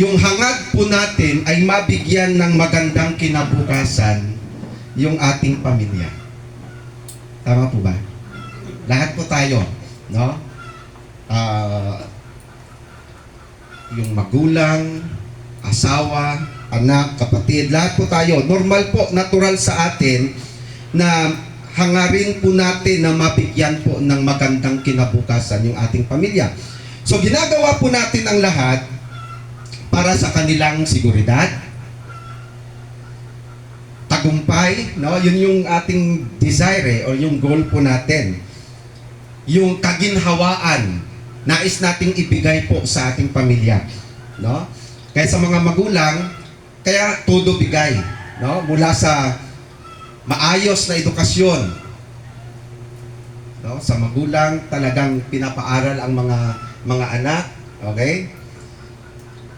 Yung hangad po natin ay mabigyan ng magandang kinabukasan yung ating pamilya. Tama po ba? Lahat po tayo, no? Yung magulang, asawa, anak, kapatid, lahat po tayo. Normal po, natural sa atin na hangarin po natin na mabigyan po ng magandang kinabukasan yung ating pamilya. So ginagawa po natin ang lahat para sa kanilang seguridad, tagumpay, no? Yun yung ating desire o yung goal po natin. Yung kaginhawaan, nais nating ibigay po sa ating pamilya, no? Kaya sa mga magulang, kaya todo bigay, no? Mula sa maayos na edukasyon, no? Sa magulang talagang pinapaaral ang mga anak, okay?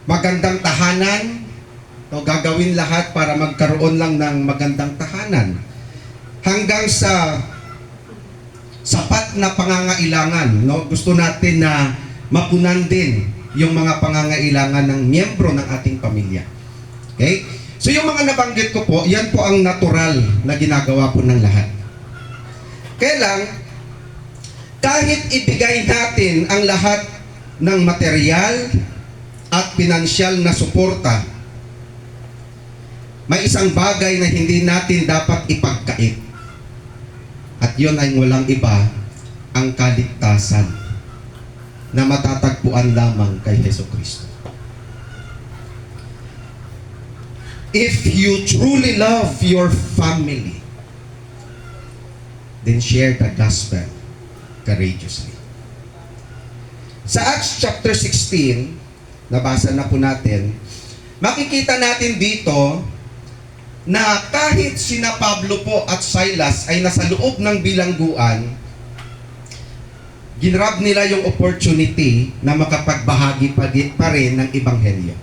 Magandang tahanan, no? Gagawin lahat para magkaroon lang ng magandang tahanan. Hanggang sa sapat na pangangailangan, no? Gusto natin na mapunan din yung mga pangangailangan ng miyembro ng ating pamilya. Okay? So yung mga nabanggit ko po, yan po ang natural na ginagawa po ng lahat. Kaya lang, kahit ibigay natin ang lahat ng material at pinansyal na suporta, may isang bagay na hindi natin dapat ipagkait. At yun ay walang iba, ang kaligtasan na matatagpuan lamang kay Jesucristo. If you truly love your family, then share the gospel courageously. Sa Acts chapter 16, nabasa na po natin, makikita natin dito na kahit sina Pablo po at Silas ay nasa loob ng bilangguan, ginrab nila yung opportunity na makapagbahagi pa rin ng ebanghelyo.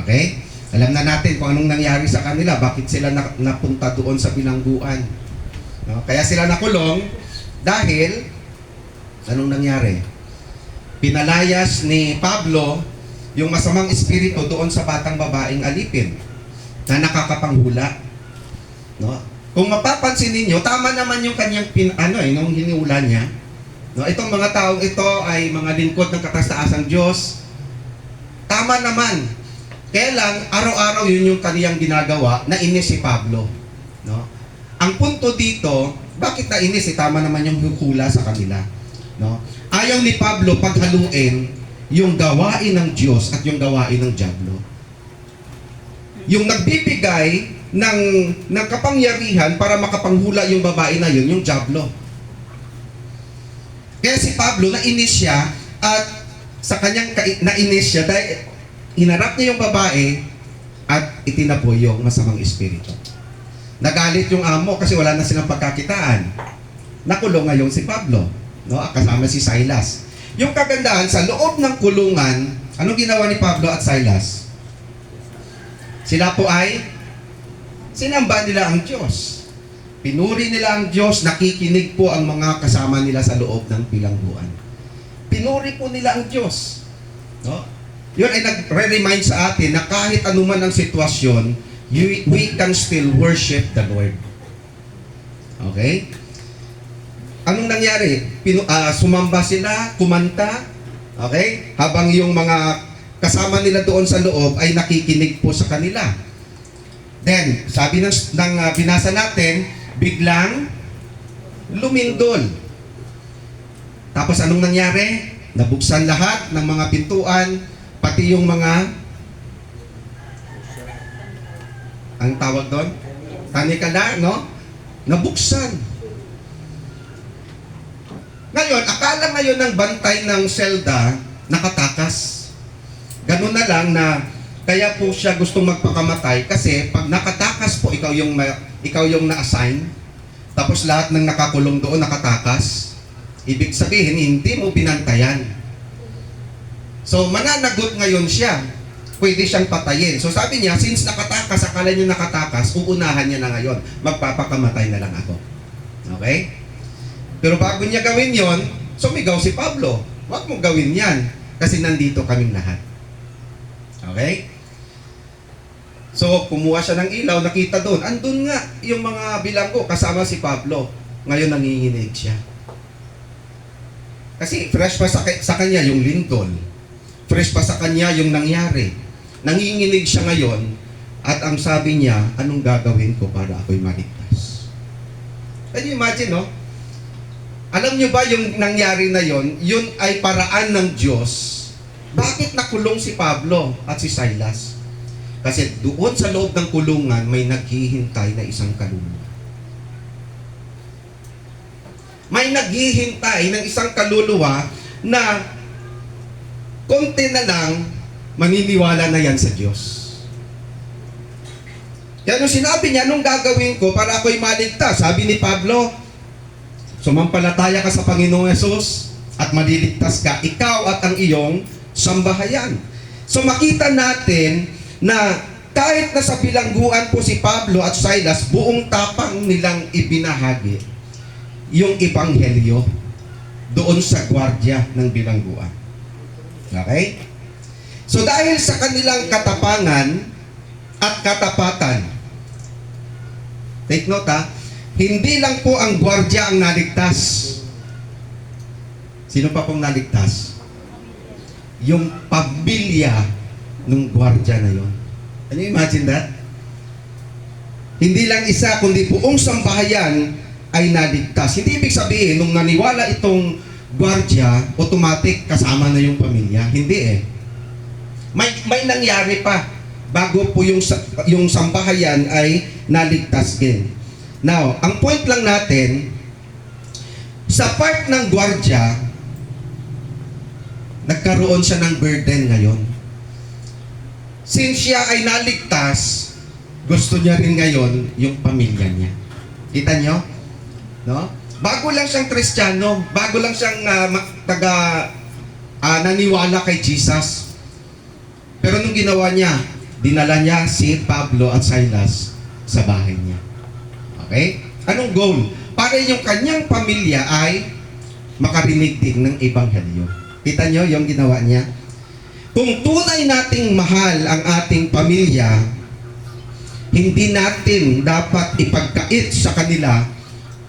Okay? Alam na natin kung anong nangyari sa kanila, bakit sila napunta doon sa bilangguan. No? Kaya sila nakulong dahil anong nangyari? Pinalayas ni Pablo yung masamang espiritu doon sa batang babaeng alipin na nakakapanghula. No? Kung mapapansin ninyo, tama naman yung kanyang nung hinihula niya. No? Itong mga taong ito ay mga lingkod ng kataas-taasang Diyos. Tama naman. Kaya lang, araw-araw yun yung kaniyang ginagawa na inis si Pablo. No? Ang punto dito, bakit na inis? Tama naman yung hukula sa kanila. No? Ayaw ni Pablo paghaluin yung gawain ng Diyos at yung gawain ng diablo. Yung nagbibigay ng kapangyarihan para makapanghula yung babae na yun, yung diablo. Kaya si Pablo, nainis siya at sa kanyang nainis siya dahil hinarap niya yung babae at itinaboy yung masamang espiritu. Nagalit yung amo kasi wala na silang pagkakitaan. Nakulong ngayon si Pablo, no? Kasama si Silas. Yung kagandahan, sa loob ng kulungan, anong ginawa ni Pablo at Silas? Sila po ay sinamba nila ang Diyos. Pinuri nila ang Diyos, nakikinig po ang mga kasama nila sa loob ng bilangguan. Pinuri po nila ang Diyos. No? Yun ay nagre-remind sa atin na kahit anuman ang sitwasyon, we can still worship the Lord. Okay? Anong nangyari? Sumamba sila, kumanta, okay? Habang yung mga kasama nila doon sa loob ay nakikinig po sa kanila. Then, sabi ng binasa natin, biglang lumindol. Tapos anong nangyari? Nabuksan lahat ng mga pintuan, pati yung mga, ang tawag doon? Tanikala, no? Nabuksan. Ngayon, akala ngayon ng bantay ng selda, nakatakas. Ganun na lang na kaya po siya gustong magpakamatay kasi pag nakatakas po, ikaw yung na-assign, tapos lahat ng nakakulong doon nakatakas, ibig sabihin, hindi mo binantayan. So, mananagot ngayon siya. Pwede siyang patayin. So, sabi niya, since nakatakas, akala niya nakatakas, uunahan niya na ngayon. Magpapakamatay na lang ako. Okay? Pero bago niya gawin yon, sumigaw si Pablo. Huwag mong gawin yan. Kasi nandito kaming lahat. Okay? So, kumuha siya ng ilaw, nakita doon. Andun nga yung mga bilanggo kasama si Pablo. Ngayon nanginginig siya. Kasi fresh pa sa kanya yung lindol. Fresh pa sa kanya yung nangyari. Nanginginig siya ngayon at ang sabi niya, anong gagawin ko para ako'y maligtas? Can you imagine, no? Alam niyo ba yung nangyari na yon? Yun ay paraan ng Diyos. Bakit nakulong si Pablo at si Silas? Kasi doon sa loob ng kulungan, may naghihintay na isang kaluluwa. May naghihintay ng isang kaluluwa na konti na lang, maniniwala na yan sa Diyos. Kaya nung sinabi niya, anong gagawin ko para ako'y maligtas? Sabi ni Pablo, sumampalataya ka sa Panginoong Hesus at maliligtas ka, ikaw at ang iyong sambahayan. So makita natin na kahit nasa bilangguan po si Pablo at Silas, buong tapang nilang ibinahagi yung ebanghelyo doon sa gwardiya ng bilangguan. Okay? So dahil sa kanilang katapangan at katapatan, take note ha, hindi lang po ang gwardiya ang naligtas. Sino pa pong naligtas? Yung pamilya ng gwardiya na yon. Can you imagine that? Hindi lang isa, kundi buong sambahayan ay naligtas. Hindi ibig sabihin, nung naniwala itong gwardiya, automatic kasama na yung pamilya. Hindi eh. May nangyari pa bago po yung sambahayan ay naligtas din. Now, ang point lang natin, sa part ng gwardiya, nagkaroon siya ng burden ngayon. Since siya ay naligtas, gusto niya rin ngayon yung pamilya niya. Kita niyo? No? Bago lang siyang Kristiyano, bago lang siyang naniwala kay Jesus. Pero nung ginawa niya, dinala niya si Pablo at Silas sa bahay niya. Okay? Anong goal? Para yung kanyang pamilya ay makarinig din ng ebanghelyo. Kita niyo yung ginawa niya? Kung tunay nating mahal ang ating pamilya, hindi natin dapat ipagkait sa kanila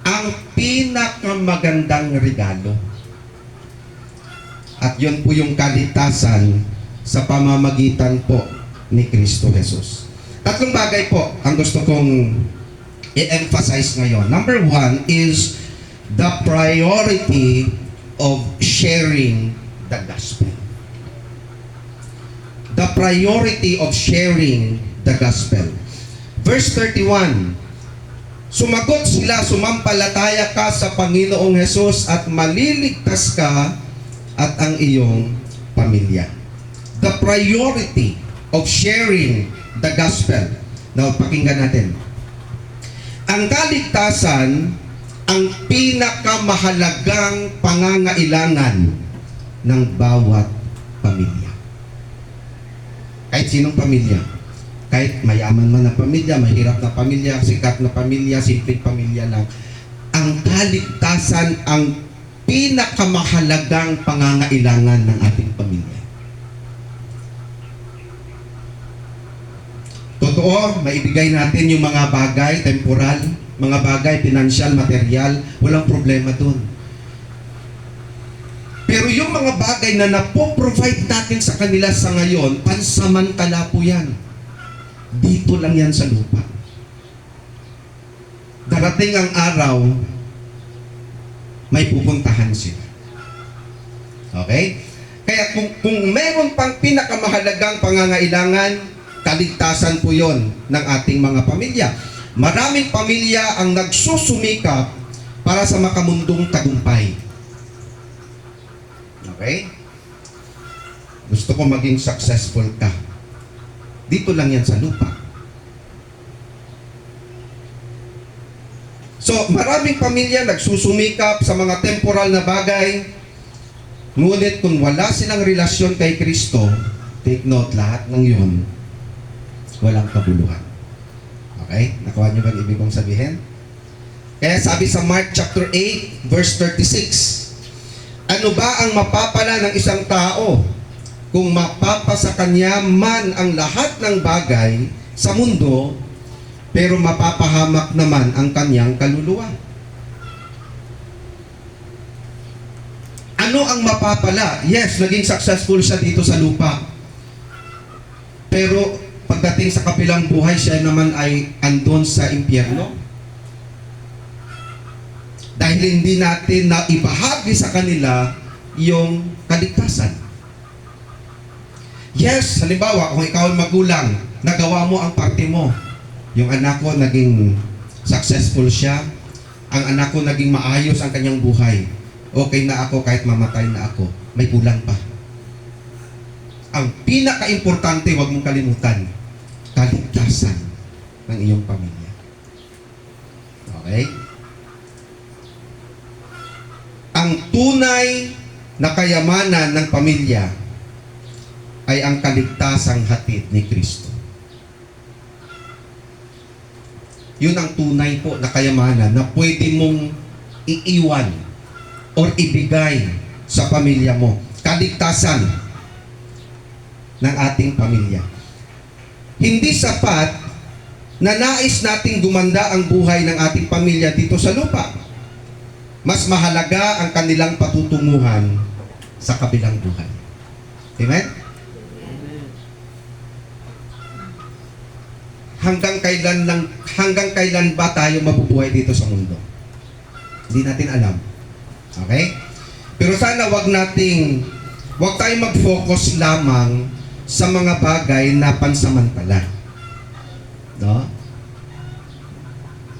ang pinakamagandang regalo. At yun po yung kaligtasan sa pamamagitan po ni Kristo Jesus. Tatlong bagay po ang gusto kong i-emphasize ngayon. Number one is the priority of sharing the gospel. The priority of sharing the gospel. Verse 31, sumagot sila, sumampalataya ka sa Panginoong Hesus at maliligtas ka at ang iyong pamilya. The priority of sharing the gospel. Now, pakinggan natin. Ang kaligtasan, ang pinakamahalagang pangangailangan ng bawat pamilya. Kahit sinong pamilya. Kahit mayaman man na pamilya, mahirap na pamilya, sikat na pamilya, simpleng pamilya lang. Ang kaligtasan ang pinakamahalagang pangangailangan ng ating pamilya. Totoo, maibigay natin yung mga bagay, temporal, mga bagay, pinansyal, material, walang problema dun. Pero yung mga bagay na napoprovide natin sa kanila sa ngayon, pansamantala po yan. Dito lang yan sa lupa. Darating ang araw, may pupuntahan sila. Okay? Kaya kung meron pang pinakamahalagang pangangailangan, kaligtasan po yon ng ating mga pamilya. Maraming pamilya ang nagsusumikap para sa makamundong tagumpay. Okay? Gusto ko maging successful ka. Dito lang yan sa lupa. So, maraming pamilya nagsusumikap sa mga temporal na bagay. Ngunit kung wala silang relasyon kay Kristo, take note, lahat ng yun, walang kabuluhan. Okay? Nakuha niyo ba ang ibig kong sabihin? Kaya sabi sa Mark chapter 8, verse 36, ano ba ang mapapala ng isang tao kung mapapasa kanya man ang lahat ng bagay sa mundo, pero mapapahamak naman ang kanyang kaluluwa. Ano ang mapapala? Yes, naging successful siya dito sa lupa. Pero pagdating sa kabilang buhay, siya naman ay andon sa impyerno. Dahil hindi natin na ibahagi sa kanila yung kaligtasan. Yes, halimbawa, kung ikaw ay magulang, nagawa mo ang parte mo. Yung anak ko naging successful siya. Ang anak ko naging maayos ang kanyang buhay. Okay na ako kahit mamatay na ako. May kulang pa. Ang pinaka-importante, huwag mong kalimutan, kaligtasan ng iyong pamilya. Okay? Ang tunay na kayamanan ng pamilya ay ang kaligtasang hatid ni Kristo. Yun ang tunay po na kayamanan na pwede mong iiwan or ibigay sa pamilya mo. Kaligtasan ng ating pamilya. Hindi sapat na nais nating gumanda ang buhay ng ating pamilya dito sa lupa. Mas mahalaga ang kanilang patutunguhan sa kabilang buhay. Amen? Hanggang kailan ba tayo mabubuhay dito sa mundo? Hindi natin alam. Okay? Pero sana wag tayong mag-focus lamang sa mga bagay na pansamantala. No?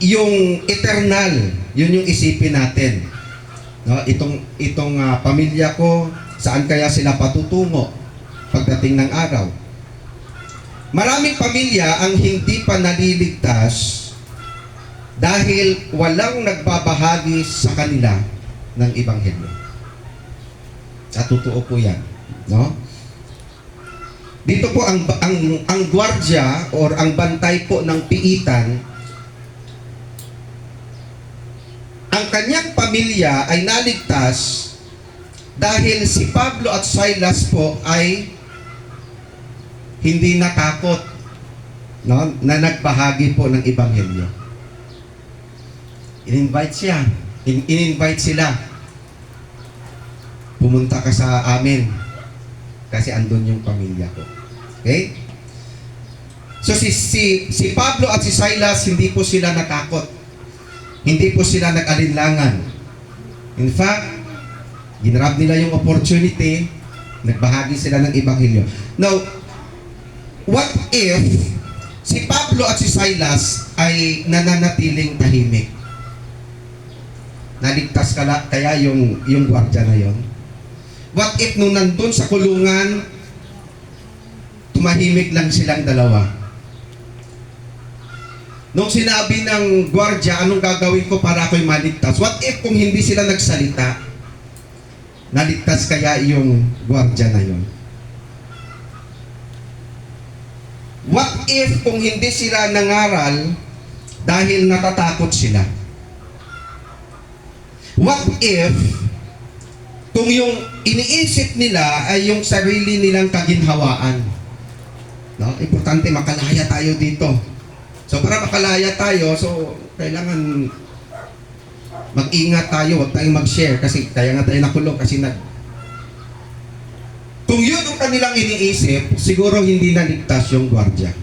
Yung eternal, yun yung isipin natin. No? Itong pamilya ko, saan kaya sila patutungo pagdating ng araw? Maraming pamilya ang hindi pa naliligtas dahil walang nagbabahagi sa kanila ng Ebanghelyo. At totoo po yan. No? Dito po ang gwardya or ang bantay po ng piitan, ang kanyang pamilya ay naligtas dahil si Pablo at Silas po ay hindi natakot, no, na nagbahagi po ng Ebanghelyo. In-invite sila. Pumunta ka sa amin kasi andun yung pamilya ko. Okay? So si Pablo at si Silas, hindi po sila natakot. Hindi po sila nag-alinlangan. In fact, ginrab nila yung opportunity, nagbahagi sila ng Ebanghelyo. Now, what if si Pablo at si Silas ay nananatiling tahimik? Naligtas kaya yung gwardiya na yon? What if nung nandun sa kulungan, tumahimik lang silang dalawa? Nung sinabi ng gwardiya, anong gagawin ko para ako'y maligtas? What if kung hindi sila nagsalita, naligtas kaya yung gwardiya na yon? What if kung hindi sila nangaral dahil natatakot sila? What if kung yung iniisip nila ay yung sarili nilang kaginhawaan? No? Importante makalaya tayo dito. So para makalaya tayo, so kailangan mag-ingat tayo, huwag tayong mag-share kasi kaya nga tayo nakulong kasi kung yun ang kanilang iniisip, siguro hindi naligtas yung gwardiya.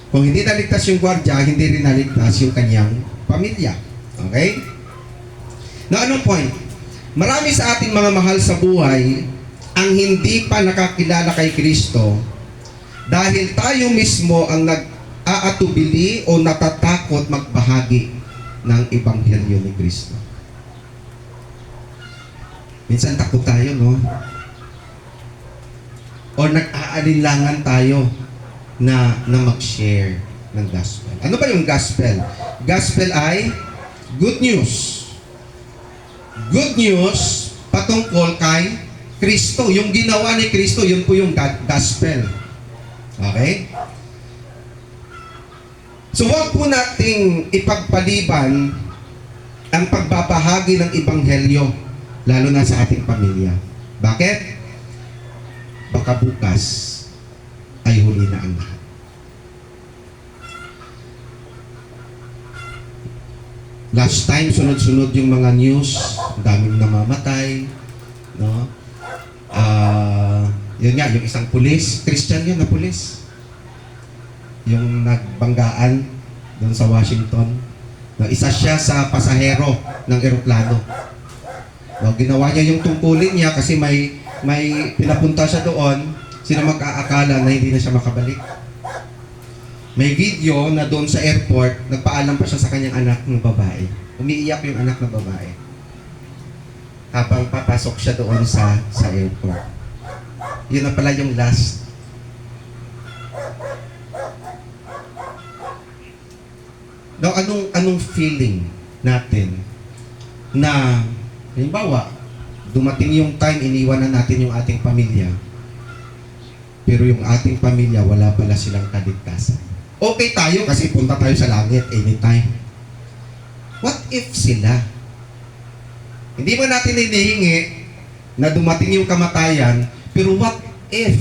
Kung hindi naligtas yung gwardiya, hindi rin naligtas yung kanyang pamilya. Okay? Now, anong point? Marami sa ating mga mahal sa buhay ang hindi pa nakakilala kay Kristo dahil tayo mismo ang nag-aatubili o natatakot magbahagi ng Ebanghelyo ni Kristo. Minsan takot tayo, no? O nag-aalinlangan tayo na mag-share ng gospel. Ano ba yung gospel? Gospel ay good news. Good news patungkol kay Kristo. Yung ginawa ni Kristo, yun po yung gospel. Okay? So huwag po nating ipagpaliban ang pagbabahagi ng Ebanghelyo, lalo na sa ating pamilya. Bakit? baka bukas ay huli na ang lahat. Last time, sunod-sunod yung mga news, ang daming namamatay, no? Yun nga, yung isang pulis, Christian yun na pulis, yung nagbanggaan doon sa Washington. No, isa siya sa pasahero ng eroplano. No, ginawa niya yung tungkulin niya kasi may pinapunta siya doon, sino mag-aakala na hindi na siya makabalik. May video na doon sa airport, nagpaalam pa siya sa kanyang anak ng babae. Umiiyak yung anak ng babae. Habang papasok siya doon sa airport. Yun na pala yung last. Now, anong feeling natin na, halimbawa, dumating yung time, iniwan na natin yung ating pamilya, pero yung ating pamilya, wala pala silang kaligtasan. Okay tayo kasi punta tayo sa langit anytime. What if sila? Hindi ba natin hinihingi na dumating yung kamatayan, pero what if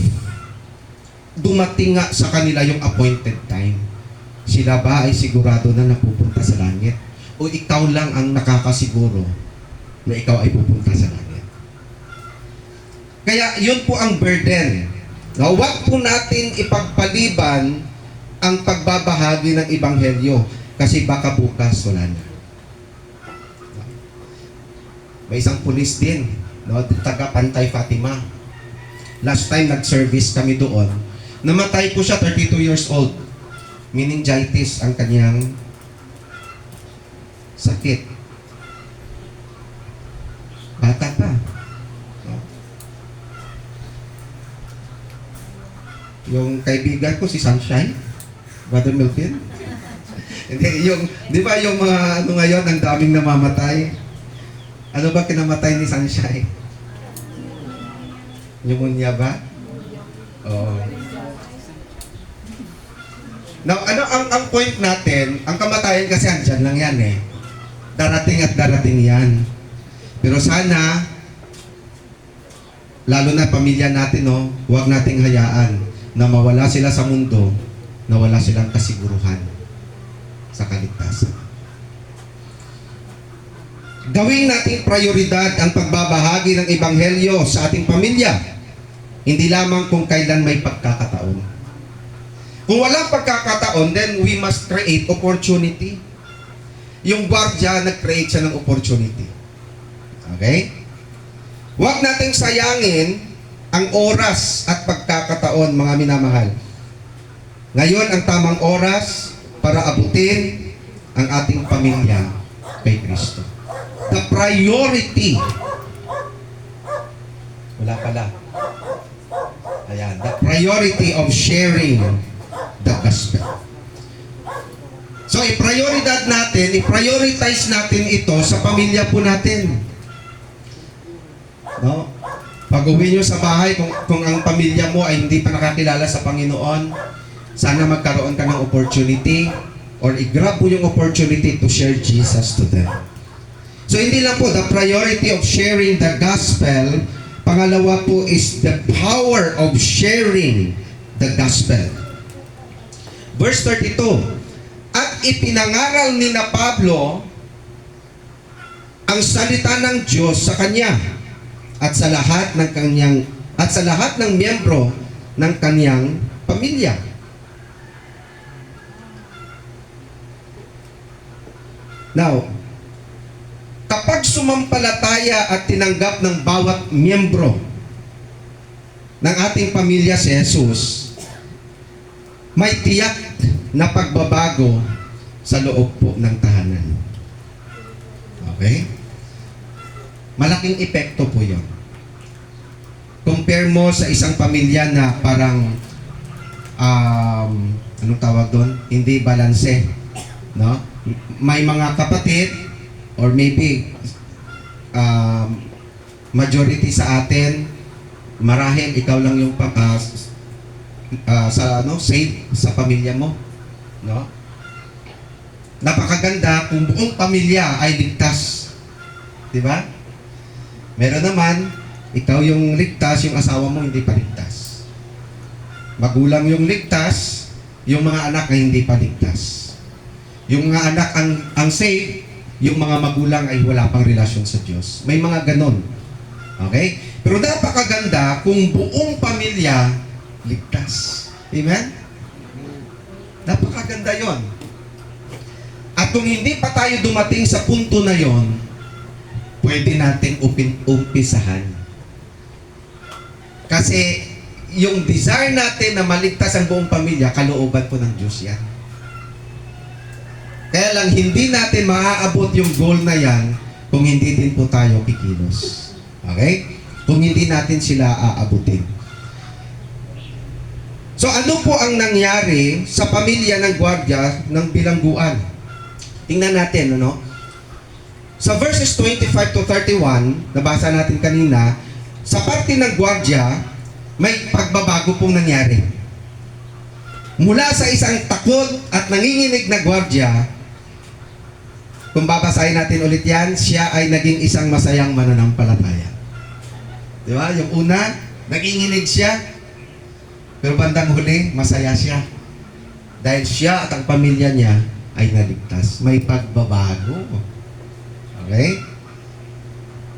dumating nga sa kanila yung appointed time? Sila ba ay sigurado na napupunta sa langit? O ikaw lang ang nakakasiguro na ikaw ay pupunta sa langit? Kaya yun po ang burden. Now, huwag po natin ipagpaliban ang pagbabahagi ng Ebanghelyo kasi baka bukas wala na. May isang pulis din, no, taga Pantay Fatima. Last time nag-service kami doon, namatay po siya, 32 years old. Meningitis ang kanyang sakit. Bata pa. No? Yung kaibigan ko, si Sunshine, Brother Melvin. Hindi, di ba yung mga ano ngayon, ang daming namamatay? Ano ba kinamatay ni Sunshine? Pneumonia ba? Oo. Now, ano ang point natin? Ang kamatayan kasi andyan lang yan eh. Darating at darating yan. Pero sana, lalo na pamilya natin, no, huwag nating hayaan na mawala sila sa mundo, na wala silang kasiguruhan sa kaligtasan. Gawing nating prioridad ang pagbabahagi ng Ebanghelyo sa ating pamilya. Hindi lamang kung kailan may pagkakataon. Kung walang pagkakataon, then we must create opportunity. Yung gwardiya, nag-create siya ng opportunity. Okay? Huwag nating sayangin ang oras at pagkakataon, mga minamahal. Ngayon, ang tamang oras para abutin ang ating pamilya kay Kristo. The priority. Wala pala. Ayan. The priority of sharing the gospel. So, i-prioridad natin, i-prioritize natin ito sa pamilya po natin. No? Pag-uwi nyo sa bahay, kung ang pamilya mo ay hindi pa nakakilala sa Panginoon, sana magkaroon ka ng opportunity or i-grab mo yung opportunity to share Jesus to them. So, hindi lang po, the priority of sharing the gospel. Pangalawa po is the power of sharing the gospel. Verse 32, at ipinangaral ni na Pablo ang salita ng Diyos sa kanya at sa lahat ng miyembro ng kanyang pamilya. Now, kapag sumampalataya at tinanggap ng bawat miyembro ng ating pamilya si Jesus, may tiyak na pagbabago sa loob po ng tahanan. Okay? Malaking epekto po yun. Compare mo sa isang pamilya na parang anong tawag doon? Hindi balanse. No? May mga kapatid or maybe majority sa atin, marahil ikaw lang yung saved sa pamilya mo, no? Napakaganda kung buong pamilya ay ligtas, di ba? Meron naman ikaw yung ligtas, yung asawa mo hindi pa ligtas. Magulang yung ligtas, yung mga anak na hindi pa ligtas. Yung mga anak ang saved, yung mga magulang ay wala pang relasyon sa Diyos. May mga ganon. Okay? Pero napakaganda kung buong pamilya ligtas. Amen? Napakaganda yon. At kung hindi pa tayo dumating sa punto na yon, pwede nating umpisahan. Kasi yung desire natin na maligtas ang buong pamilya, kalooban po ng Diyos yan. Kaya lang, hindi natin maaabot yung goal na yan kung hindi din po tayo kikilos. Okay? Kung hindi natin sila aabutin. So ano po ang nangyari sa pamilya ng gwardiya ng bilangguan? Tingnan natin, ano? Sa verses 25 to 31, nabasa natin kanina, sa parte ng gwardiya, may pagbabago pong nangyari. Mula sa isang takot at nanginginig na gwardiya, kung babasahin natin ulit yan, siya ay naging isang masayang mananampalataya. Di ba? Yung una, nanginginig siya, pero bandang huli, masaya siya. Dahil siya at ang pamilya niya ay naligtas. May pagbabago. Okay?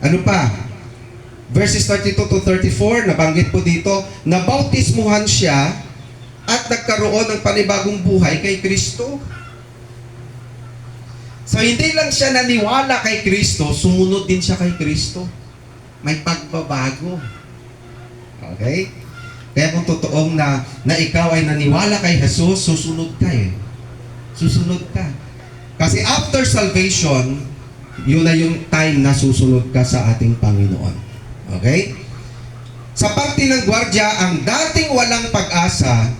Ano pa? Verses 32 to 34, nabanggit po dito, nabautismuhan siya at nagkaroon ng panibagong buhay kay Kristo. So, hindi lang siya naniwala kay Kristo, sumunod din siya kay Kristo. May pagbabago. Okay? Kaya kung totoong na ikaw ay naniwala kay Jesus, susunod ka eh. Susunod ka. Kasi after salvation, yun na yung time na susunod ka sa ating Panginoon. Okay? Sa parte ng gwardiya, ang dating walang pag-asa,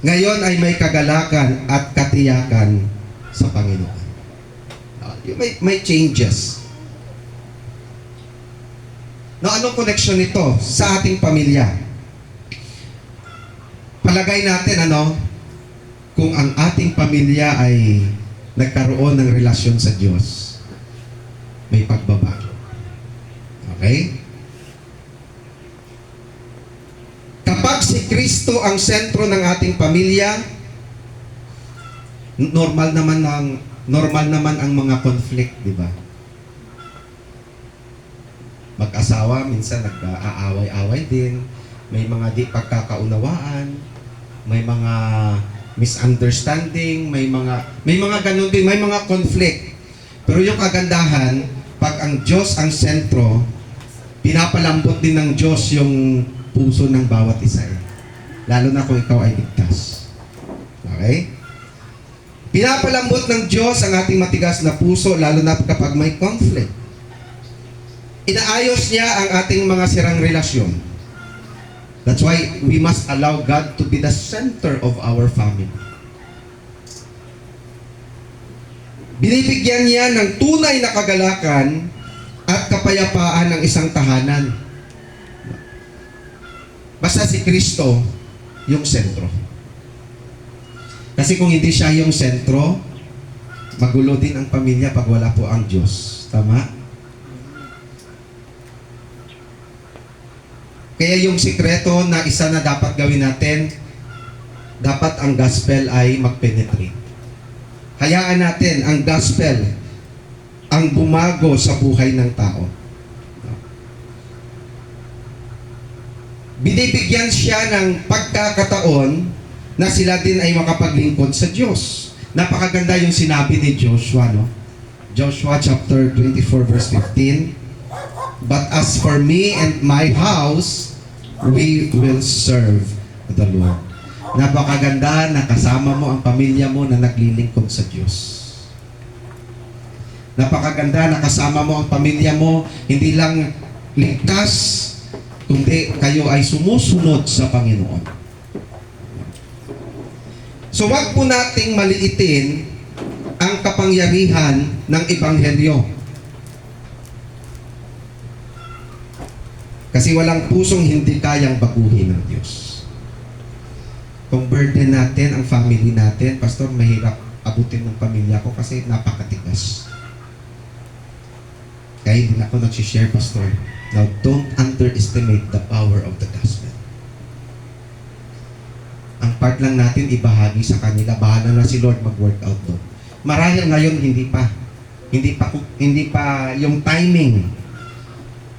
ngayon ay may kagalakan at katiyakan sa Panginoon. May changes. No, anong connection nito sa ating pamilya? Palagay natin, kung ang ating pamilya ay nagkaroon ng relasyon sa Diyos, may pagbabago. Okay? Kapag si Kristo ang sentro ng ating pamilya, normal naman ang mga conflict, di ba? Mag-asawa, minsan nag-aaway-away din, may mga di pagkakaunawaan, may mga misunderstanding, may mga ganun din, may mga conflict. Pero yung kagandahan, pag ang Diyos ang sentro, pinapalambot din ng Diyos yung puso ng bawat isa eh. Lalo na kung ikaw ay ligtas. Okay? Pinapalambot ng Diyos ang ating matigas na puso, lalo na kapag may conflict. Inaayos niya ang ating mga sirang relasyon. That's why we must allow God to be the center of our family. Binibigyan niya ng tunay na kagalakan at kapayapaan ng isang tahanan. Basta si Kristo yung sentro. Kasi kung hindi siya yung sentro, magulo din ang pamilya pag wala po ang Diyos. Tama? Kaya yung sikreto na isa na dapat gawin natin, dapat ang gospel ay mag-penetrate. Hayaan natin ang gospel ang bumago sa buhay ng tao. Binibigyan siya ng pagkakataon na sila din ay makapaglingkod sa Diyos. Napakaganda yung sinabi ni Joshua, no? Joshua chapter 24 verse 15. But as for me and my house, we will serve the Lord. Napakaganda na kasama mo ang pamilya mo na naglilingkod sa Diyos. Napakaganda na kasama mo ang pamilya mo, hindi lang ligtas, kundi kayo ay sumusunod sa Panginoon. So wag po nating maliitin ang kapangyarihan ng Ebanghelyo. Kasi walang pusong hindi kayang baguhin ng Diyos. Kung burden natin ang family natin, Pastor, mahirap abutin ng pamilya ko kasi napakatigas. Kaya hindi na ako nagsishare, Pastor. Now, don't underestimate the power of the gospel. Ang part lang natin ibahagi sa kanila. Bahala na si Lord mag-workout doon. Marahil ngayon hindi pa. Hindi pa yung timing.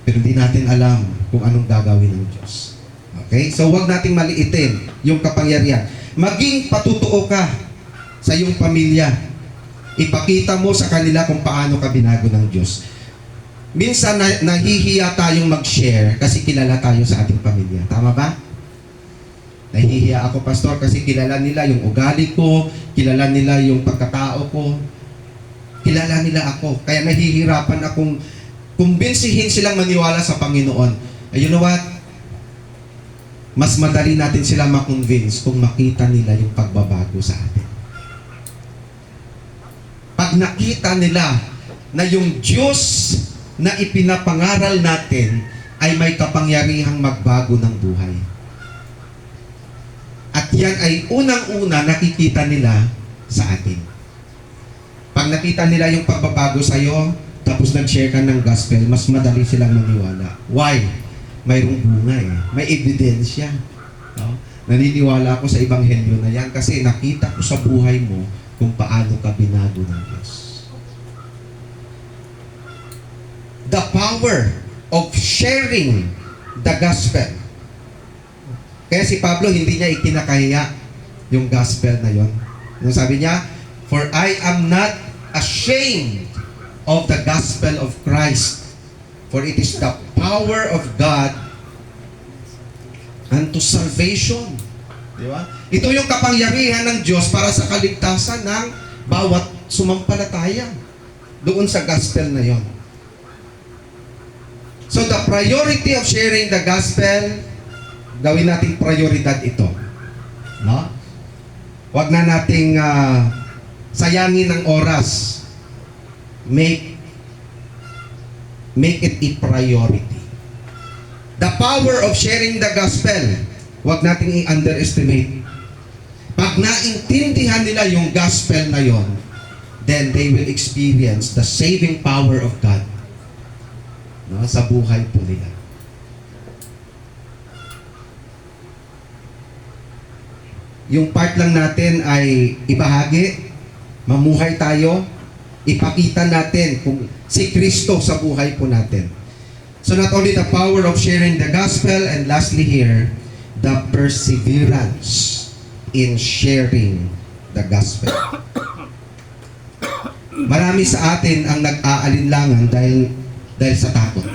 Pero hindi natin alam kung anong gagawin ng Diyos. Okay? So wag nating maliitin yung kapangyarihan. Maging patutuo ka sa iyong pamilya. Ipakita mo sa kanila kung paano ka binago ng Diyos. Minsan nahihiya tayong mag-share kasi kilala tayo sa ating pamilya. Tama ba? Nahihiya ako, pastor, kasi kilala nila yung ugali ko, kilala nila yung pagkatao ko, kilala nila ako. Kaya nahihirapan akong kumbinsihin silang maniwala sa Panginoon. You know what? Mas madali natin sila makonvince kung makita nila yung pagbabago sa atin. Pag nakita nila na yung Diyos na ipinapangaral natin ay may kapangyarihang magbago ng buhay. At yan ay unang-una nakikita nila sa atin. Pag nakita nila yung pagbabago sa'yo, tapos nag-share ka ng gospel, mas madali silang maniwala. Why? Mayroong bunga eh. May ebidensya. No? Naniniwala ako sa ebanghelyo na yan kasi nakita ko sa buhay mo kung paano ka binago ng Diyos. The power of sharing the gospel. Kaya si Pablo, hindi niya ikinakahiya yung gospel na yon. Ano sabi niya? For I am not ashamed of the gospel of Christ, for it is the power of God unto salvation. Di ba? Ito yung kapangyarihan ng Diyos para sa kaligtasan ng bawat sumampalataya doon sa gospel na yon. So the priority of sharing the gospel, gawin nating prioridad ito. No? Huwag na nating sayangin ng oras. Make it a priority. The power of sharing the gospel, huwag nating i-underestimate. Pag naintindihan nila yung gospel na yon, then they will experience the saving power of God, no, sa buhay po nila. Yung part lang natin ay ibahagi, mamuhay tayo, ipakita natin kung si Kristo sa buhay po natin. So not only the power of sharing the gospel, and lastly here, the perseverance in sharing the gospel. Marami sa atin ang nag-aalinlangan dahil sa takot.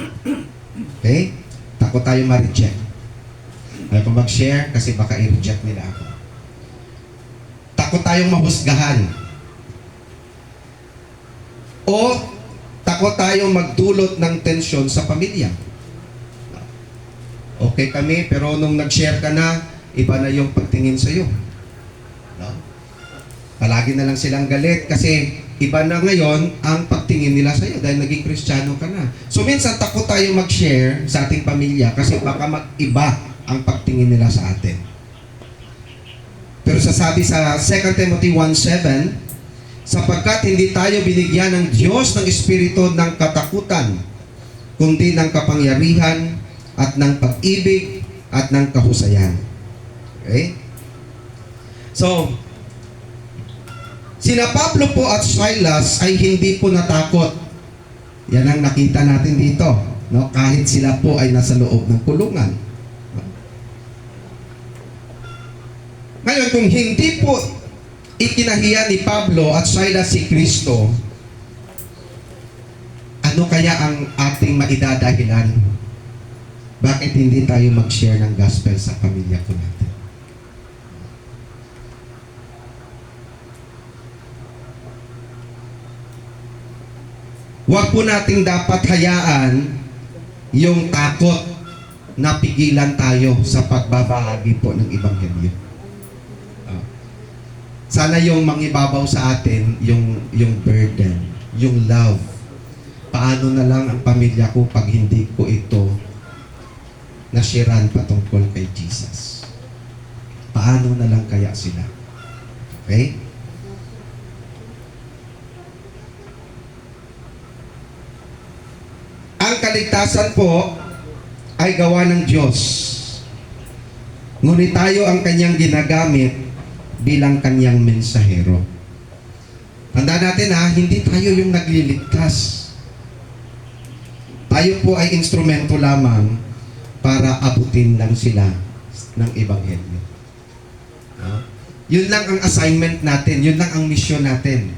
Okay? Takot tayo ma-reject. Ayaw ko mag-share kasi baka i-reject nila ako. Takot tayong mahusgahan. O takot tayong magdulot ng tensyon sa pamilya. Okay kami, pero nung nag-share ka na, iba na yung pagtingin sa'yo. No? Palagi na lang silang galit kasi iba na ngayon ang pagtingin nila sa'yo dahil naging Kristiyano ka na. So minsan takot tayo mag-share sa ating pamilya kasi baka mag-iba ang pagtingin nila sa atin. Pero sasabi sa 2 Timothy 1:7, sapagkat hindi tayo binigyan ng Diyos ng espiritu ng katakutan, kundi ng kapangyarihan at ng pag-ibig at ng kahusayan. Okay? So, sina Pablo po at Silas ay hindi po natakot. Yan ang nakita natin dito. No? Kahit sila po ay nasa loob ng kulungan. Ngayon, kung hindi po ikinahiya ni Pablo at Silas si Kristo, ano kaya ang ating maidadahilan? Bakit hindi tayo mag-share ng gospel sa pamilya po natin? Huwag po nating dapat hayaan yung takot na pigilan tayo sa pagbabahagi po ng Ebanghelyo. Sana yung mangibabaw sa atin, yung burden, yung love. Paano na lang ang pamilya ko pag hindi ko ito nashiran patungkol kay Jesus? Paano na lang kaya sila? Okay? Ang kaligtasan po ay gawa ng Diyos. Ngunit tayo ang kanyang ginagamit bilang kanyang mensahero. Tandaan natin hindi tayo yung nagliligtas. Tayo po ay instrumento lamang para abutin lang sila ng Ebanghelyo. Yun lang ang assignment natin, yun lang ang mission natin.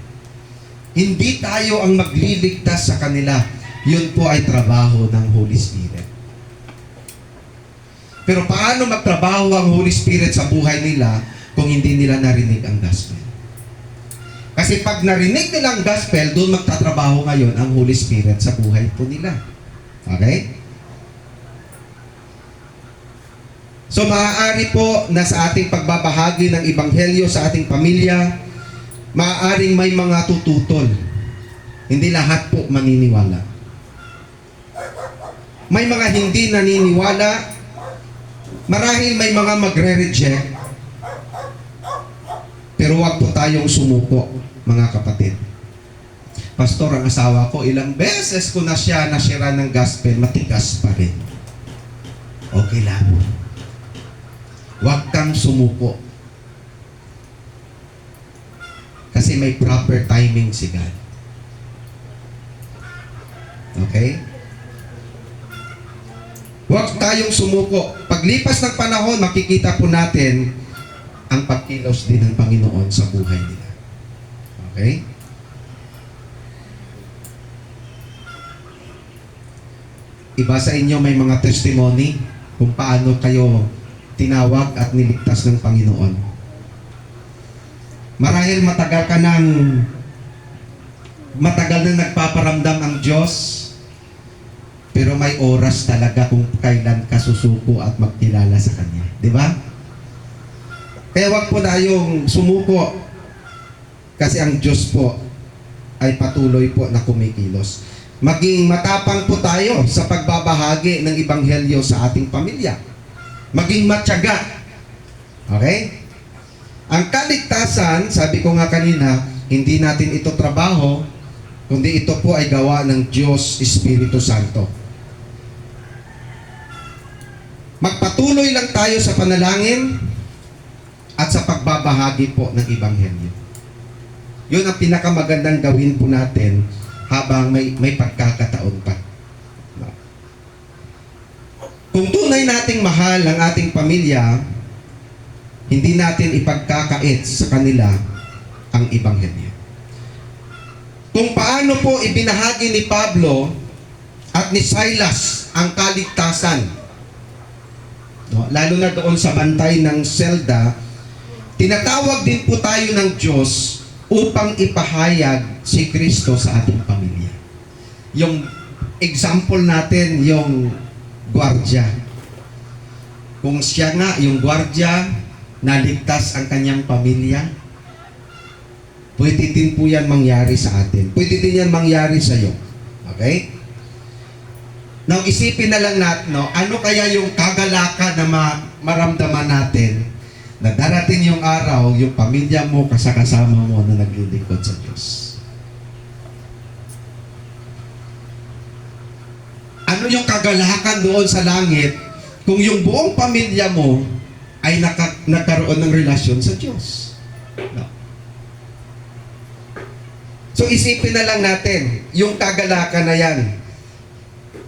Hindi tayo ang magliligtas sa kanila. Yun po ay trabaho ng Holy Spirit. Pero paano magtrabaho ang Holy Spirit sa buhay nila kung hindi nila narinig ang gospel? Kasi pag narinig nila ang gospel, doon magtatrabaho ngayon ang Holy Spirit sa buhay po nila. Okay? So maaari po na sa ating pagbabahagi ng Ebanghelyo sa ating pamilya, maaaring may mga tututol. Hindi lahat po maniniwala. May mga hindi naniniwala. Marahil may mga magre-reject. Pero wag po tayong sumuko, mga kapatid. Pastor, ang asawa ko, ilang beses ko na siya nasira ng gospel, matigas pa rin. Okay lang. Huwag kang sumuko. Kasi may proper timing si God. Okay? Huwag tayong sumuko. Paglipas ng panahon, makikita po natin ang pagkilos din ng Panginoon sa buhay nila. Okay? Iba sa inyo may mga testimony kung paano kayo tinawag at niligtas ng Panginoon. Marahil matagal na nagpaparamdam ang Diyos, pero may oras talaga kung kailan ka susuko at magkilala sa Kanya. Di ba? Kaya wag po tayong sumuko kasi ang Diyos po ay patuloy po na kumikilos. Maging matapang po tayo sa pagbabahagi ng Ebanghelyo sa ating pamilya. Maging matyaga. Okay? Ang kaligtasan, sabi ko nga kanina, hindi natin ito trabaho, kundi ito po ay gawa ng Diyos Espiritu Santo. Magpatuloy lang tayo sa panalangin at sa pagbabahagi po ng Ebanghelyo. Yun ang pinakamagandang gawin po natin habang may pagkakataon pa. Kung tunay nating mahal ang ating pamilya, hindi natin ipagkakait sa kanila ang Ebanghelyo. Kung paano po ibinahagi ni Pablo at ni Silas ang kaligtasan, lalo na doon sa bantay ng selda, tinatawag din po tayo ng Diyos upang ipahayag si Kristo sa ating pamilya. Yung example natin, yung gwardya. Kung siya nga, yung gwardya, naligtas ang kanyang pamilya, pwede din po yan mangyari sa atin. Pwede din yan mangyari sa iyo. Okay? Now, isipin na lang natin, ano kaya yung kagalakan na maramdaman natin na darating yung araw, yung pamilya mo, kasama mo na naglilingkod sa Diyos. Ano yung kagalakan doon sa langit kung yung buong pamilya mo ay nagkaroon ng relasyon sa Diyos? No. So isipin na lang natin, yung kagalakan na yan,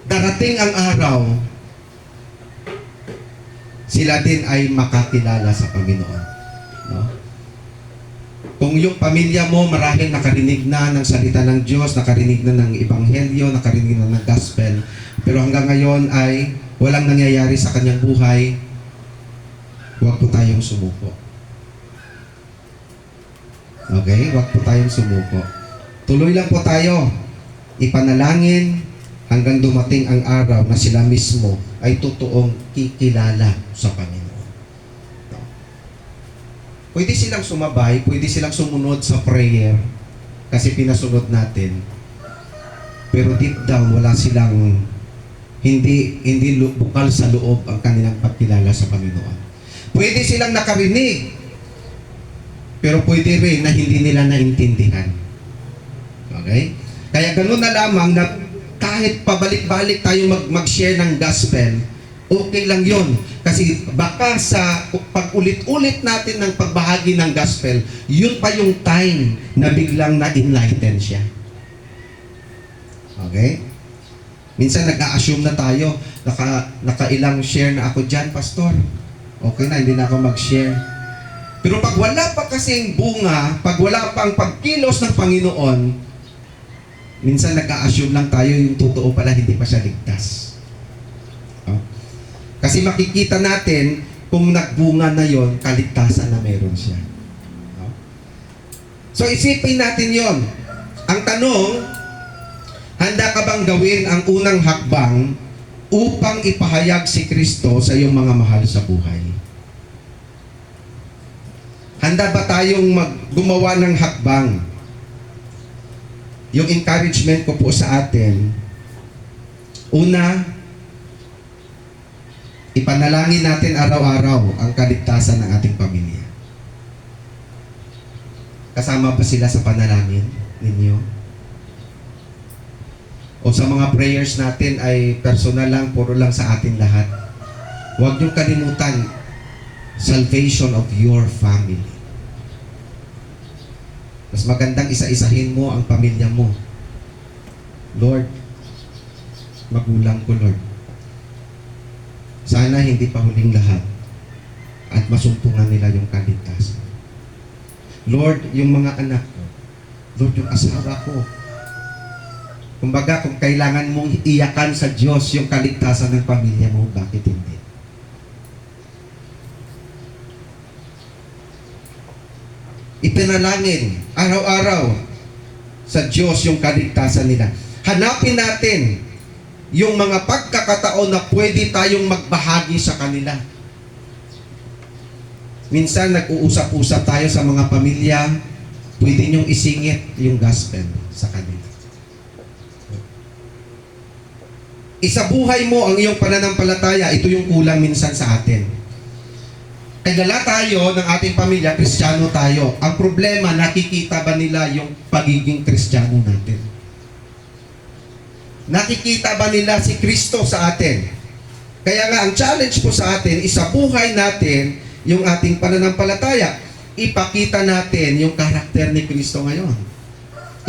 darating ang araw, sila din ay makakilala sa Panginoon. No? Kung yung pamilya mo marahil nakarinig na ng salita ng Diyos, nakarinig na ng Ebanghelyo, nakarinig na ng Gospel, pero hanggang ngayon ay walang nangyayari sa kanyang buhay, huwag po tayong sumuko. Okay? Huwag po tayong sumuko. Tuloy lang po tayo. Ipanalangin hanggang dumating ang araw na sila mismo ay totoong kikilala sa Panginoon. No? Pwede silang sumabay, pwede silang sumunod sa prayer kasi pinasunod natin. Pero deep down, wala silang hindi bukal sa loob ang kanilang pagkilala sa Panginoon. Pwede silang nakarinig, pero pwede rin na hindi nila naintindihan. Okay? Kaya ganun na lamang na kahit pabalik-balik tayo mag-share ng gospel, okay lang yon. Kasi baka sa pag-ulit-ulit natin ng pagbahagi ng gospel, yun pa yung time na biglang na-enlighten siya. Okay? Minsan nag-a-assume na tayo, nakailang share na ako dyan, pastor. Okay na, hindi na ako mag-share. Pero pag wala pa kasing bunga, pag wala pang pagkilos ng Panginoon, minsan nag-a-assume lang tayo yung totoo pala, hindi pa siya ligtas. Kasi makikita natin kung nagbunga na yon, kaligtasan na meron siya. So isipin natin yon. Ang tanong, handa ka bang gawin ang unang hakbang upang ipahayag si Kristo sa iyong mga mahal sa buhay? Handa ba tayong gumawa ng hakbang? Yung encouragement ko po sa atin, una, ipanalangin natin araw-araw ang kaligtasan ng ating pamilya. Kasama ba sila sa panalangin ninyo? O sa mga prayers natin ay personal lang, puro lang sa ating lahat. Huwag niyong kalimutan, salvation of your family. Mas magandang isa-isahin mo ang pamilya mo. Lord, magulang ko, Lord. Sana hindi pa huling lahat at masumpungan nila yung kaligtasan. Lord, yung mga anak ko. Lord, yung asawa ko. Kumbaga, kung kailangan mong iyakan sa Diyos yung kaligtasan ng pamilya mo, bakit hindi? Ipinalangin araw-araw sa Diyos yung kaligtasan nila. Hanapin natin yung mga pagkakataon na pwede tayong magbahagi sa kanila. Minsan nag-uusap-usap tayo sa mga pamilya, pwede niyong isingit yung gospel sa kanila. Isabuhay mo ang iyong pananampalataya, ito yung kulang minsan sa atin. Kagala tayo ng ating pamilya, Kristiyano tayo. Ang problema, nakikita ba nila yung pagiging Kristiyano natin? Nakikita ba nila si Kristo sa atin? Kaya nga, ang challenge po sa atin, isabuhay natin yung ating pananampalataya. Ipakita natin yung karakter ni Kristo ngayon.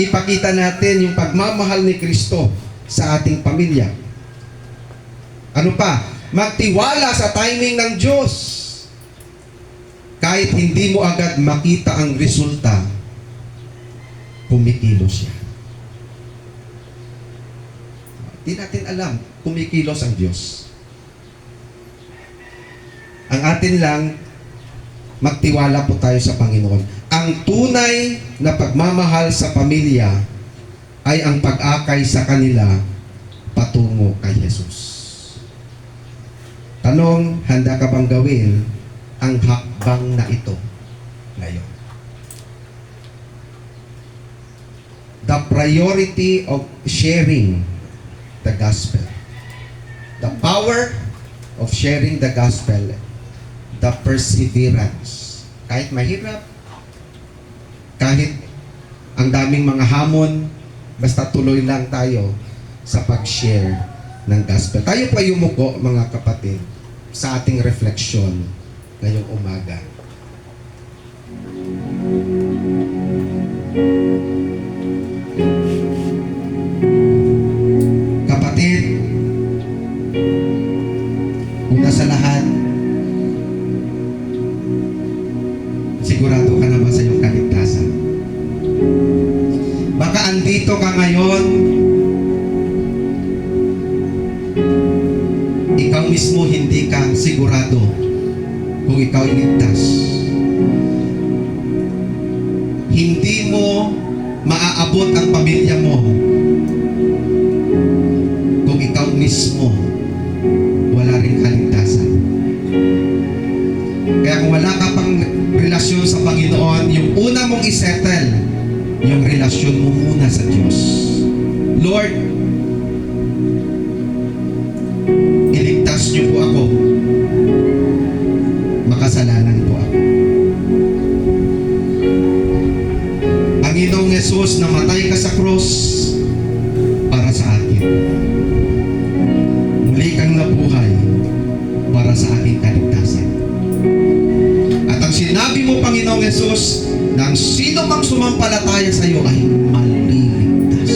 Ipakita natin yung pagmamahal ni Kristo sa ating pamilya. Ano pa? Magtiwala sa timing ng Diyos. Kahit hindi mo agad makita ang resulta, kumikilos siya. Di natin alam, kumikilos ang Diyos. Ang atin lang, magtiwala po tayo sa Panginoon. Ang tunay na pagmamahal sa pamilya ay ang pag-akay sa kanila patungo kay Jesus. Tanong, handa ka bang gawin ang hakbang na ito ngayon? The priority of sharing the gospel. The power of sharing the gospel. The perseverance. Kahit mahirap, kahit ang daming mga hamon, basta tuloy lang tayo sa pag-share ng gospel. Tayo pa yumuko, mga kapatid, sa ating refleksyon ngayong umaga. Kapatid, una sa lahat, sigurado ka na ba sa iyong kaligtasan? Baka andito ka ngayon, ikaw mismo hindi ka sigurado kung ikaw iligtas. Hindi mo maaabot ang pamilya mo kung ikaw mismo wala ring kaligtasan. Kaya kung wala ka pang relasyon sa Panginoon, yung una mong isettle, yung relasyon mo muna sa Diyos. Lord, iligtas niyo po ako. Makasalanan po ako. Panginoong Yesus, namatay ka sa cross para sa akin. Muli kang nabuhay Jesus na ang sino mang sumampalataya sa iyo ay maliligtas.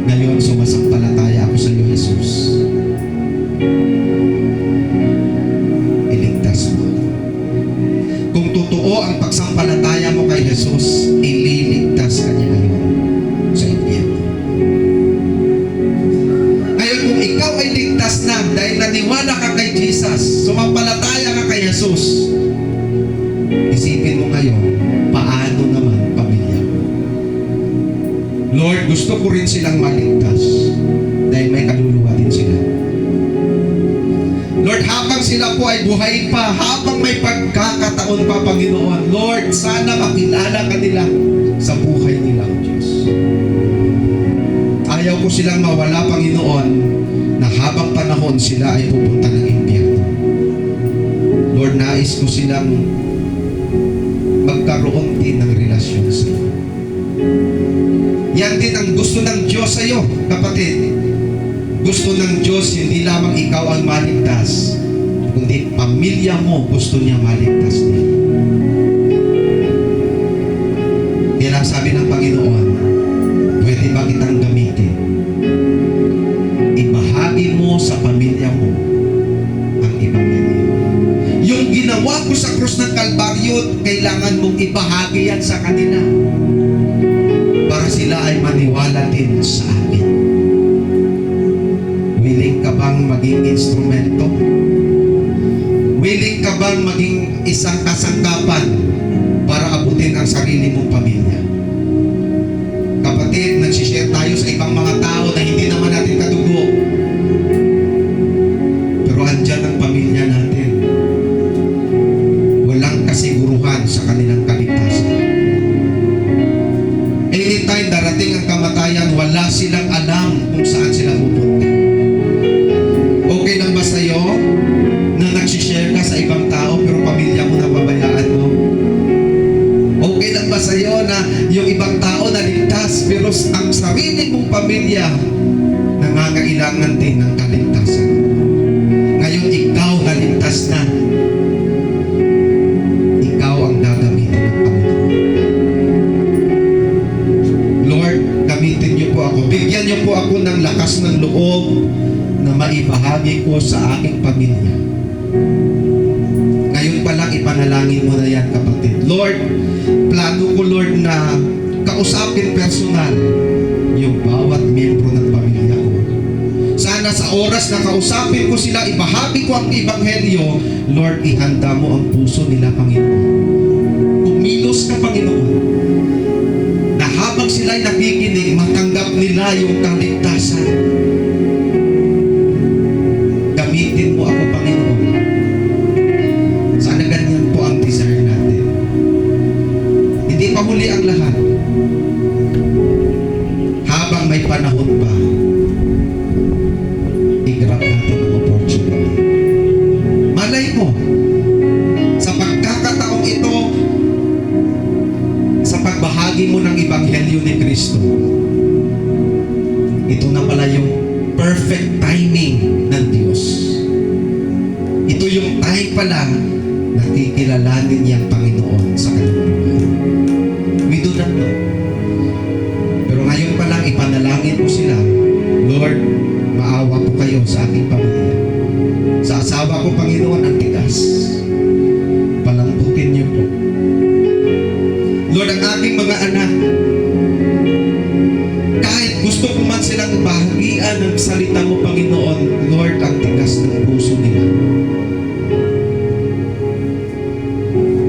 Ngayon, sumasampalataya ako sa iyo, Jesus. Iligtas mo. Kung totoo ang pagsampalataya mo kay Jesus, ililigtas ka niya ngayon sa impyerno. Ngayon, kung ikaw ay ligtas na dahil naniwala ka kay Jesus, sumampalataya ka kay Jesus, isipin mo ngayon, paano naman pamilya mo? Lord, gusto ko rin silang maligtas dahil may kaluluwa din sila. Lord, habang sila po ay buhay pa, habang may pagkakataon pa, Panginoon, Lord, sana makilala ka nila sa buhay nila, O Diyos. Ayaw ko silang mawala, Panginoon, na habang panahon sila ay pupunta ng impyerno. Lord, nais ko silang magkaroon din ng relasyon sa iyo. Yan din ang gusto ng Diyos sa iyo, kapatid. Gusto ng Diyos hindi lamang ikaw ang maligtas, kundi pamilya mo gusto niya maligtas din. Yan ang sabi ng Panginoon, pwede ba kitang gamitin? Ibahagi mo sa pamilya mo ang ebanghelyo. Yung ginawa ko sa krus ng Kalbaryo, kailangan mong ibahagi yan sa kanila para sila ay maniwala din sa akin. Willing ka bang maging instrumento? Willing ka bang maging isang kasangkapan para abutin ang sarili mong pamilya? Kapatid, nagsishare tayo sa ibang mga tao na hindi naman natin kadugo. Pero andyan ang pamilya natin. Walang kasiguruhan sa kanilang kaligtasan. Anytime darating ang kamatayan, wala silang alam kung saan sila pupunta. Okay lang ba sa'yo na nagsishare ka sa ibang tao pero pamilya mo napabayaan mo? Okay lang ba sa'yo na yung ibang tao naligtas pero ang sarili mong pamilya nangangailangan din ng kaligtasan? Ngayon ikaw naligtas na. Ikaw ang gagamitin ng Panginoon. Lord, gamitin niyo po ako. Bigyan niyo po ako ng lakas ng loob na maibahagi ko sa aking pamilya. Ngayon pa lang ipanalangin mo na yan, kapatid. Lord, plano ko, Lord, na kausapin personal yung bawat miyembro ng pamilya ko. Sana sa oras na kausapin ko sila, ibahagi ko ang ebanghelyo, Lord, ihanda mo ang puso nila, Panginoon. Kumilos ka, Panginoon, na habang sila'y nakikinig, matanggap nila yung kaligtasan. Gamitin mo ako, Panginoon. Sana ganyan po ang desire natin. Hindi pa huli ang lahat. Habang may panahon pa, i-grab natin ang opportunity. Malay mo, sa pagkakataong ito, sa pagbahagi mo ng ebanghelyo ni Kristo, ito na pala yung perfect timing ng Diyos. Ito yung time pala na kikilalanin niya ang Panginoon sa kanyang buhay. We do not know. Pero ngayon pa lang ipanalangin ko sila, Lord, maawa po kayo sa aking pamilya. Sa asawa ko, Panginoon, ang tigas. Palambutin niyo po. Lord, ang aking mga anak, kahit gusto ko man silang bahagian ng salita mo, Panginoon, Lord, ang tigas ng puso nila.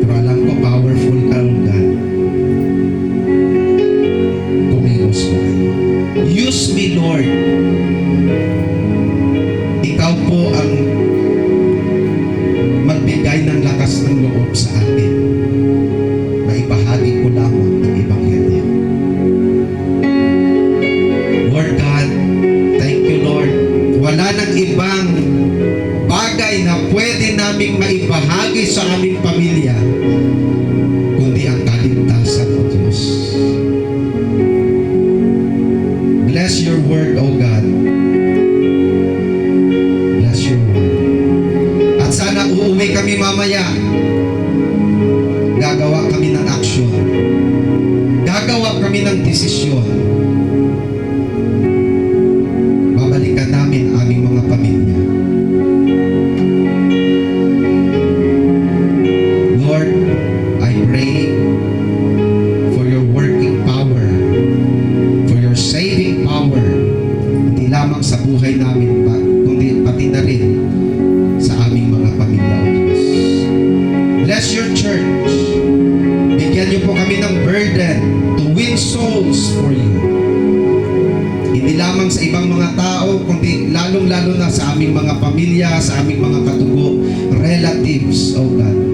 Pero alam ko, powerful ka, God. Kumilos mo kayo. Use me, Lord. Ikaw po ang magbigay ng lakas ng loob sa akin. Maibahagi ko lamang ang ebanghelyo. Lord God, thank you, Lord, kami ng desisyon, babalikan namin ang aming mga pamilya. Lord, I pray for your working power, for your saving power, hindi lamang sa buhay namin, kundi pati na rin sa aming mga pamilya, O Diyos. Bless your church. Bigyan niyo po kami ng burden to win souls for you. Hindi lamang sa ibang mga tao, kundi lalong-lalo na sa aming mga pamilya, sa aming mga katugo, relatives, O God.